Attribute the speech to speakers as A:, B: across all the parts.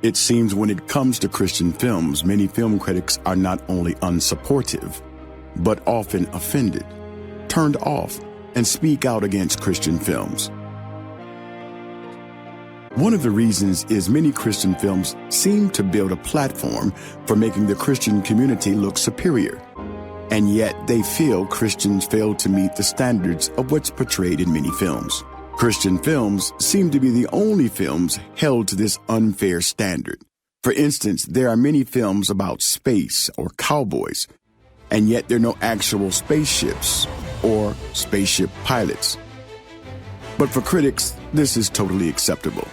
A: It seems when it comes to Christian films, many film critics are not only unsupportive, but often offended, turned off, and speak out against Christian films. One of the reasons is many Christian films seem to build a platform for making the Christian community look superior, and yet they feel Christians fail to meet the standards of what's portrayed in many films. Christian films seem to be the only films held to this unfair standard. For instance, there are many films about space or cowboys, and yet there are no actual spaceships or spaceship pilots. But for critics, this is totally acceptable.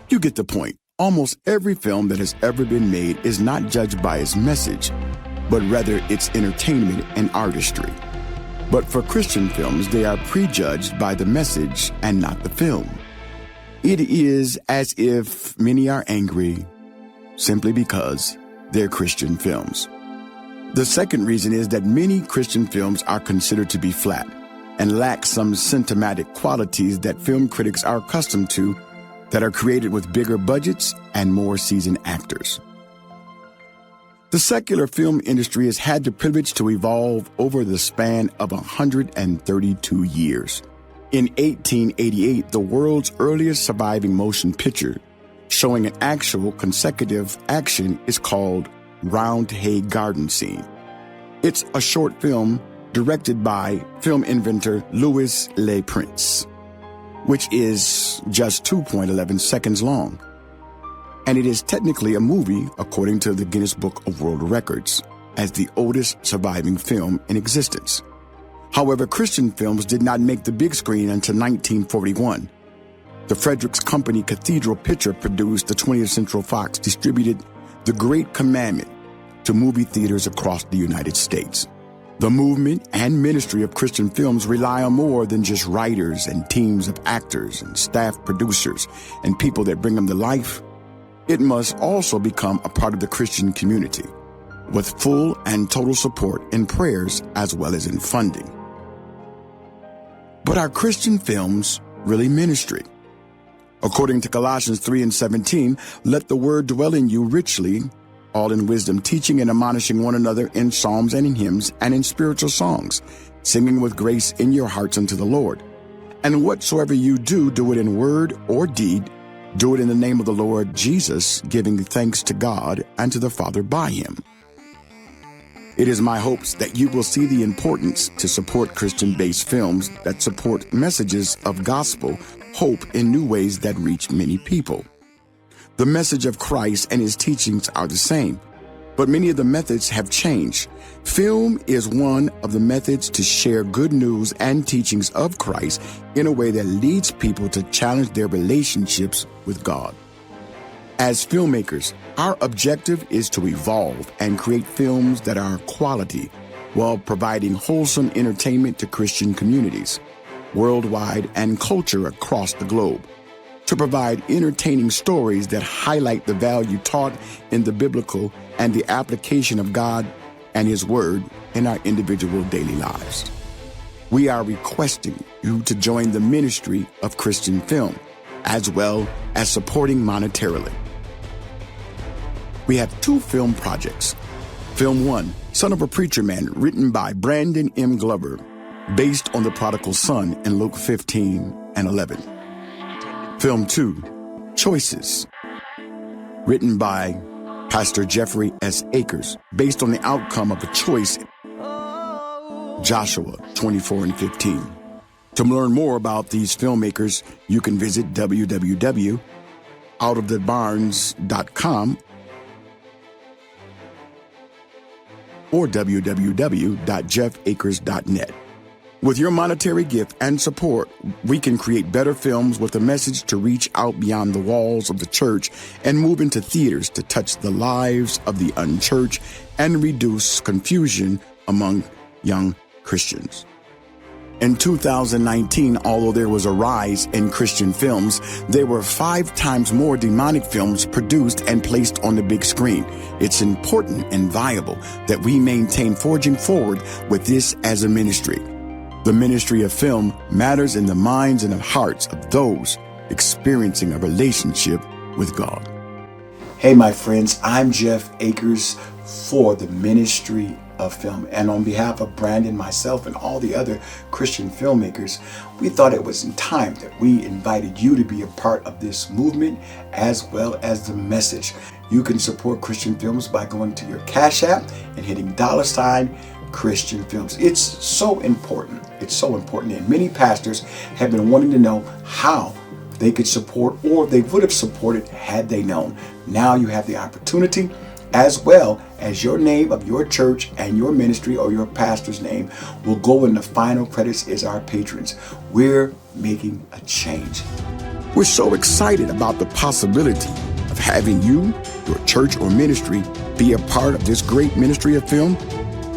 A: You get the point. Almost every film that has ever been made is not judged by its message, but rather its entertainment and artistry. But for Christian films, they are prejudged by the message and not the film. It is as if many are angry simply because they're Christian films. The second reason is that many Christian films are considered to be flat and lack some cinematic qualities that film critics are accustomed to, that are created with bigger budgets and more seasoned actors. The secular film industry has had the privilege to evolve over the span of 132 years. In 1888, the world's earliest surviving motion picture showing an actual consecutive action is called Round Hay Garden Scene. It's a short film directed by film inventor Louis Le Prince, which is just 2.11 seconds long. And it is technically a movie according to the Guinness Book of World Records as the oldest surviving film in existence. However, Christian films did not make the big screen until 1941. The Fredericks Company Cathedral Picture produced the 20th Central Fox distributed The Great Commandment to movie theaters across the United States. The movement and ministry of Christian films rely on more than just writers and teams of actors and staff producers and people that bring them to life. It must also become a part of the Christian community, with full and total support in prayers as well as in funding. But are Christian films really ministry? According to Colossians 3:17, let the word dwell in you richly, all in wisdom, teaching and admonishing one another in psalms and in hymns and in spiritual songs, singing with grace in your hearts unto the Lord. And whatsoever you do, do it in word or deed, do it in the name of the Lord Jesus, giving thanks to God and to the Father by him. It is my hopes that you will see the importance to support Christian-based films that support messages of gospel hope in new ways that reach many people. The message of Christ and his teachings are the same, but many of the methods have changed. Film is one of the methods to share good news and teachings of Christ in a way that leads people to challenge their relationships with God. As filmmakers, our objective is to evolve and create films that are quality while providing wholesome entertainment to Christian communities worldwide and culture across the globe, to provide entertaining stories that highlight the value taught in the biblical and the application of God and his word in our individual daily lives. We are requesting you to join the ministry of Christian film, as well as supporting monetarily. We have 2 film projects. Film 1, Son of a Preacher Man, written by Brandon M. Glover, based on the prodigal son in Luke 15:11. Film 2, Choices, written by Pastor Jeffrey S. Akers, based on the outcome of a choice, Joshua 24:15. To learn more about these filmmakers, you can visit www.outofthebarns.com or www.jeffakers.net. With your monetary gift and support, we can create better films with a message to reach out beyond the walls of the church and move into theaters to touch the lives of the unchurched and reduce confusion among young Christians. In 2019, although there was a rise in Christian films, there were 5 times more demonic films produced and placed on the big screen. It's important and vital that we maintain forging forward with this as a ministry. The ministry of film matters in the minds and the hearts of those experiencing a relationship with God. Hey, my friends, I'm Jeff Akers for the Ministry of Film. And on behalf of Brandon, myself, and all the other Christian filmmakers, we thought it was in time that we invited you to be a part of this movement as well as the message. You can support Christian Films by going to your Cash App and hitting $Christian Films. It's so important. It's so important. And many pastors have been wanting to know how they could support, or they would have supported had they known. Now you have the opportunity, as well as your name of your church and your ministry or your pastor's name will go in the final credits as our patrons. We're making a change. We're so excited about the possibility of having you, your church or ministry, be a part of this great ministry of film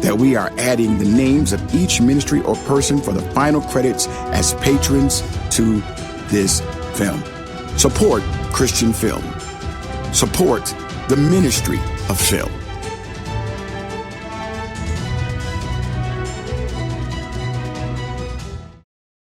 A: that we are adding the names of each ministry or person for the final credits as patrons to this film. Support Christian Film. Support the ministry of film.